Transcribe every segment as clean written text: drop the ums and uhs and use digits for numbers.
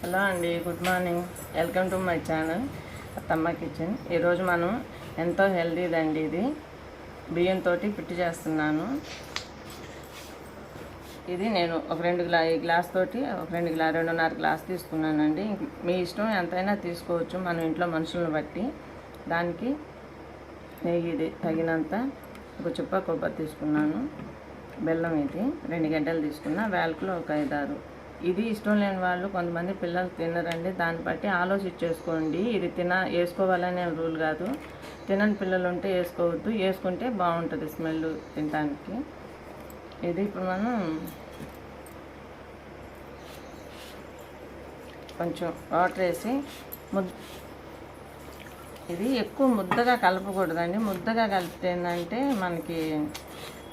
Hello అండి, good morning. Welcome to my channel అత్తమ్మ kitchen. ఈరోజు మనం ఎంతో హెల్తీదండి ఇది బియ్యంతో పిట్టి చేస్తున్నాను. ఇది నేను ఒక గ్లాస్ తోటి ఒక 2.5 గ్లాస్ తీసుకున్నానండి. మీ ఇష్టం ఎంతైనా తీసుకోవచ్చు, మనం ఇంట్లో మనుషులను బట్టి. దానికి నెయ్యి ఇది తగినంత, ఒక చుప్ప కొబ్బరి తీసుకున్నాను, బెల్లం ఇది 2 గంటలు తీసుకున్నా, వేలకులో ఒక 5-6. ఇది ఇష్టం లేని వాళ్ళు, కొంతమంది పిల్లలు తినరండి, దాన్ని బట్టి ఆలోచించేసుకోండి. ఇది వేసుకోవాలనే రూల్ కాదు. తినని పిల్లలు ఉంటే వేసుకోవద్దు, వేసుకుంటే బాగుంటుంది స్మెల్ తినడానికి. ఇది ఇప్పుడు మనం కొంచెం వాటర్ వేసి ఇది ఎక్కువ ముద్దగా కలపకూడదండి. ముద్దగా కలిపితే ఏంటంటే మనకి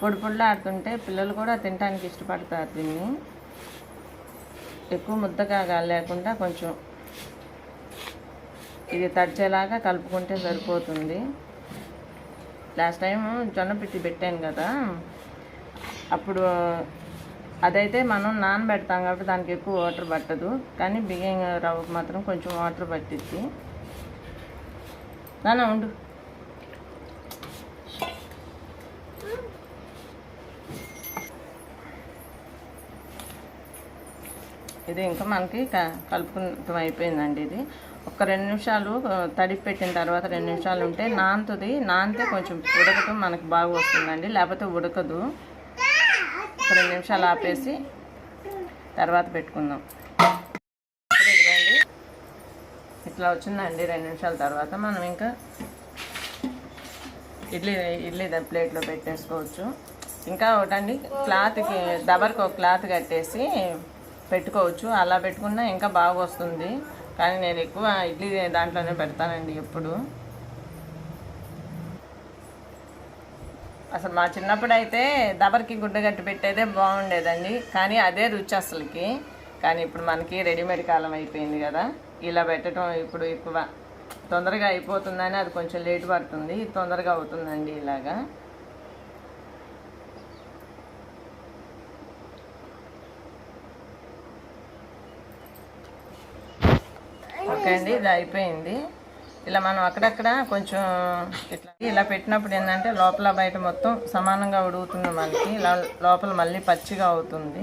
పొడి ఆడుతుంటే పిల్లలు కూడా తినడానికి ఇష్టపడతారు దీన్ని. ఎక్కువ ముద్దగా లేకుండా కొంచెం ఇది తడిచేలాగా కలుపుకుంటే సరిపోతుంది. లాస్ట్ టైం జొన్న పిట్టి పెట్టాను కదా, అప్పుడు అదైతే మనం నానబెడతాం కాబట్టి దానికి ఎక్కువ వాటర్ పట్టదు, కానీ బియ్యం రవ్వకు మాత్రం కొంచెం వాటర్ పట్టిద్ది. నాన్న ఉండు. ఇది ఇంకా మనకి కలుపుకుంటాం అయిపోయిందండి. ఇది ఒక 2 నిమిషాలు తడిపి పెట్టిన తర్వాత 2 నిమిషాలు ఉంటే నానుతుంది. నానితే కొంచెం ఉడకటం మనకు బాగా వస్తుందండి, లేకపోతే ఉడకదు. ఒక 2 నిమిషాలు ఆపేసి తర్వాత పెట్టుకుందాం. ఇదిగోండి ఇట్లా వచ్చిందండి. 2 నిమిషాల తర్వాత మనం ఇంకా ఇడ్లీ ప్లేట్లో పెట్టేసుకోవచ్చు. ఇంకా ఒకటండి, క్లాత్కి దబర్కి ఒక క్లాత్ కట్టేసి పెట్టుకోవచ్చు. అలా పెట్టుకున్నా ఇంకా బాగా వస్తుంది, కానీ నేను ఎక్కువ ఇడ్లీ దాంట్లోనే పెడతానండి ఎప్పుడు. అసలు మా చిన్నప్పుడు అయితే దబర్కి గుడ్డ కట్టి పెట్టేదే బాగుండేదండి, కానీ అదే రుచి అసలుకి. కానీ ఇప్పుడు మనకి రెడీమేడ్ కాలం అయిపోయింది కదా, ఇలా పెట్టడం ఇప్పుడు ఎక్కువ తొందరగా అయిపోతుందని అది కొంచెం లేట్ పడుతుంది. తొందరగా అవుతుందండి ఇలాగా. ఓకే అండి, ఇది అయిపోయింది. ఇలా మనం అక్కడక్కడ కొంచెం ఇలా పెట్టినప్పుడు ఏంటంటే లోపల బయట మొత్తం సమానంగా ఉడుకుతుంది మనకి. ఇలా లోపల మళ్ళీ పచ్చిగా అవుతుంది.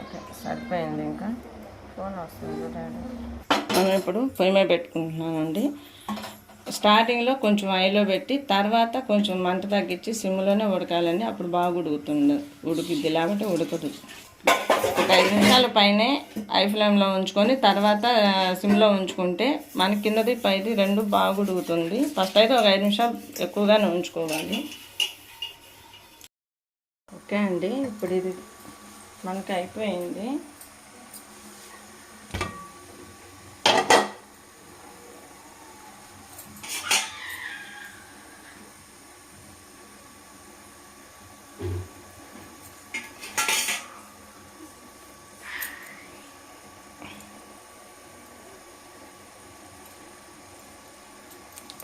ఓకే, సరిపోయింది. ఇంకా ఫోన్ వస్తుంది. మనం ఇప్పుడు పొయ్యి మీద పెట్టుకుంటున్నామండి. స్టార్టింగ్లో కొంచెం ఆయిల్లో పెట్టి తర్వాత కొంచెం మంట తగ్గించి సిమ్లోనే ఉడకాలండి, అప్పుడు బాగా ఉడికిద్ది, లేకపోతే ఉడకదు. ఒక 5 నిమిషాల పైనే హై ఫ్లేమ్లో ఉంచుకొని తర్వాత సిమ్లో ఉంచుకుంటే మనకి కిందది పైది 2 బాగా ఉడుకుతుంది. ఫస్ట్ అయితే ఒక 5 నిమిషాలు ఎక్కువగానే ఉంచుకోవాలి. ఓకే అండి, ఇప్పుడు ఇది మనకి అయిపోయింది.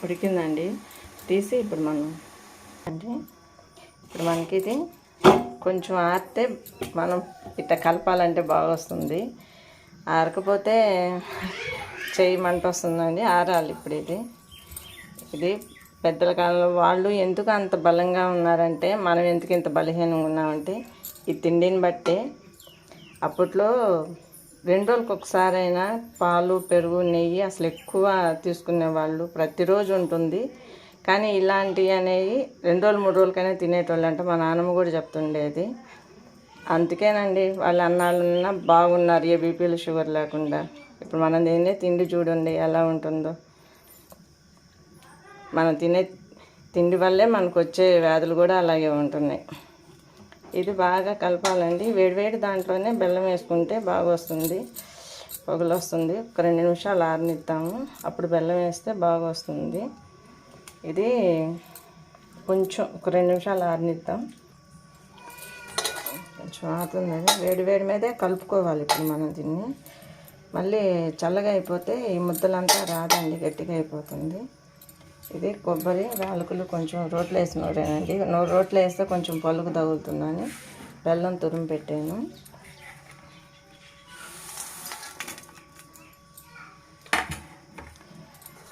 ఉడికిందండి, తీసి ఇప్పుడు మనకి ఇది కొంచెం ఆరితే మనం ఇట్లా కలపాలంటే బాగా వస్తుంది. ఆరకపోతే చెయ్యి మంట వస్తుందండి. ఆరాలి ఇప్పుడు. ఇది పెద్దల కాలంలో వాళ్ళు ఎందుకు అంత బలంగా ఉన్నారంటే, మనం ఎందుకు ఇంత బలహీనంగా ఉన్నామంటే ఈ తిండిని బట్టే. అప్పట్లో 2 రోజులకు ఒకసారైనా పాలు, పెరుగు, నెయ్యి అసలు ఎక్కువ తీసుకునేవాళ్ళు. ప్రతిరోజు ఉంటుంది, కానీ ఇలాంటివి అనేవి 2 రోజులు 3 రోజులకైనా తినేటోళ్ళు అంటే మా నాన్నమ్మ కూడా చెప్తుండేది. అందుకేనండి వాళ్ళ అన్నాళ్ళన్నా బాగున్నారు, ఏ బీపీలు షుగర్ లేకుండా. ఇప్పుడు మనం తినే తిండి చూడండి ఎలా ఉంటుందో. మనం తినే తిండి వల్లే మనకు వచ్చే వ్యాధులు కూడా అలాగే ఉంటున్నాయి. ఇది బాగా కలపాలండి. వేడివేడి దాంట్లోనే బెల్లం వేసుకుంటే బాగా వస్తుంది, పొగలు వస్తుంది. ఒక 2 నిమిషాలు ఆరనిద్దాము, అప్పుడు బెల్లం వేస్తే బాగా వస్తుంది. ఇది కొంచెం ఒక 2 నిమిషాలు ఆరనిద్దాం. కొంచెం ఆరుతుంది, వేడి మీదే కలుపుకోవాలి. ఇప్పుడు మనం దీన్ని మళ్ళీ చల్లగా అయిపోతే ఈ ముద్దలంతా రాదండి, గట్టిగా అయిపోతుంది. ఇది కొబ్బరి, యాలకులు కొంచెం రోట్లో వేసి నూరేనండి. రోట్లో వేస్తే కొంచెం పలుకు తగులుతుందని బెల్లం తురుము పెట్టాను.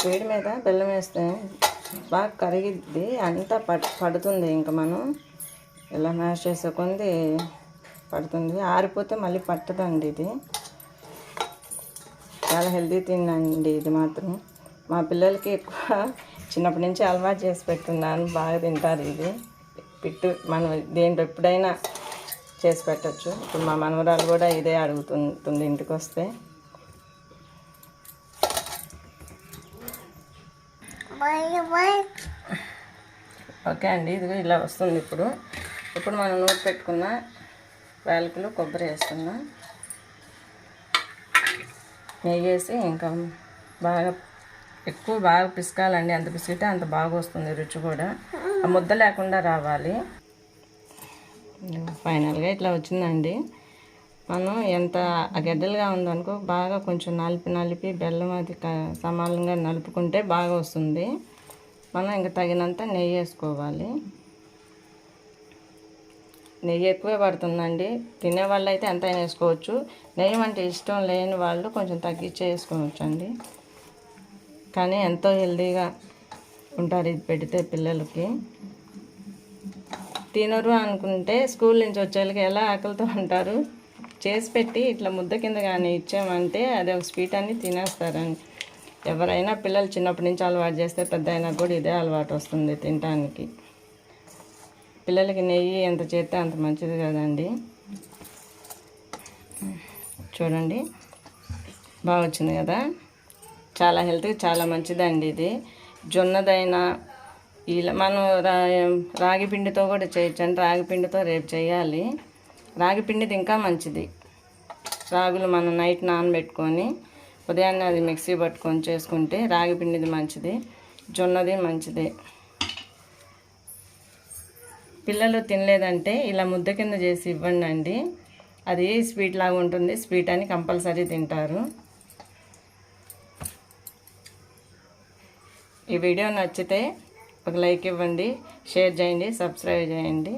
వేడి మీద బెల్లం వేస్తే బాగా కరిగిద్ది, అంతా పడుతుంది. ఇంకా మనం ఇలా మ్యాష్ చేసే కొంది పడుతుంది. ఆరిపోతే మళ్ళీ పట్టదండి. ఇది చాలా హెల్తీ తినండి. ఇది మాత్రం మా పిల్లలకి ఎక్కువ చిన్నప్పటి నుంచి అలవాటు చేసి పెట్టున్నాను, బాగా తింటారు. ఇది మనం దేంట్లో ఎప్పుడైనా చేసి పెట్టచ్చు. ఇప్పుడు మా మనవరాలు కూడా ఇదే అడుగుతుంది ఇంటికి వస్తే. ఓకే అండి, ఇది ఇలా వస్తుంది. ఇప్పుడు మనం నూనె పెట్టుకున్న వేలకులు కొబ్బరి వేసుకున్నాం, నెయ్యి వేసి ఇంకా బాగా పిసకాలండి. అంత పిసికితే అంత బాగా వస్తుంది, రుచి కూడా ఆ ముద్ద లేకుండా రావాలి. ఫైనల్గా ఇట్లా వచ్చిందండి. మనం ఎంత గడ్డలుగా ఉందనుకో బాగా కొంచెం నలిపి బెల్లం అది సమానంగా నలుపుకుంటే బాగా వస్తుంది. మనం ఇంకా తగినంత నెయ్యి వేసుకోవాలి. నెయ్యి ఎక్కువే పడుతుందండి. తినేవాళ్ళు అయితే ఎంతైనా వేసుకోవచ్చు. నెయ్యి అంటే ఇష్టం లేని వాళ్ళు కొంచెం తగ్గించి వేసుకోవచ్చు అండి. కానీ ఎంతో హెల్తీగా ఉంటారు ఇది పెడితే పిల్లలకి. తినరు అనుకుంటే స్కూల్ నుంచి వచ్చేళ్ళకి ఎలా ఆకలితో ఉంటారు, చేసి పెట్టి ఇట్లా ముద్ద కింద కానీ ఇచ్చామంటే అది ఒక స్వీట్ అన్ని తినేస్తారండి. ఎవరైనా పిల్లలు చిన్నప్పటి నుంచి అలవాటు చేస్తే పెద్ద అయినా కూడా ఇదే అలవాటు వస్తుంది తినడానికి. పిల్లలకి నెయ్యి ఎంత చేస్తే అంత మంచిది కదండి. చూడండి బాగా వచ్చింది కదా, చాలా హెల్త్కి చాలా మంచిదండి. ఇది జొన్నదైనా ఇలా మనం రాగి పిండితో కూడా చేయొచ్చండి. రాగి పిండితో రేపు చేయాలి. రాగి పిండిది ఇంకా మంచిది. రాగులు మనం నైట్ నానబెట్టుకొని ఉదయాన్నే అది మిక్సీ పట్టుకొని చేసుకుంటే రాగి పిండిది మంచిది, జొన్నది మంచిది. పిల్లలు తినలేదంటే ఇలా ముద్ద కింద చేసి ఇవ్వండి అండి. అది స్వీట్ లాగా ఉంటుంది, స్వీట్ అని కంపల్సరీ తింటారు. ఈ వీడియో నచ్చితే ఒక లైక్ ఇవ్వండి, షేర్ చేయండి, సబ్స్క్రైబ్ చేయండి.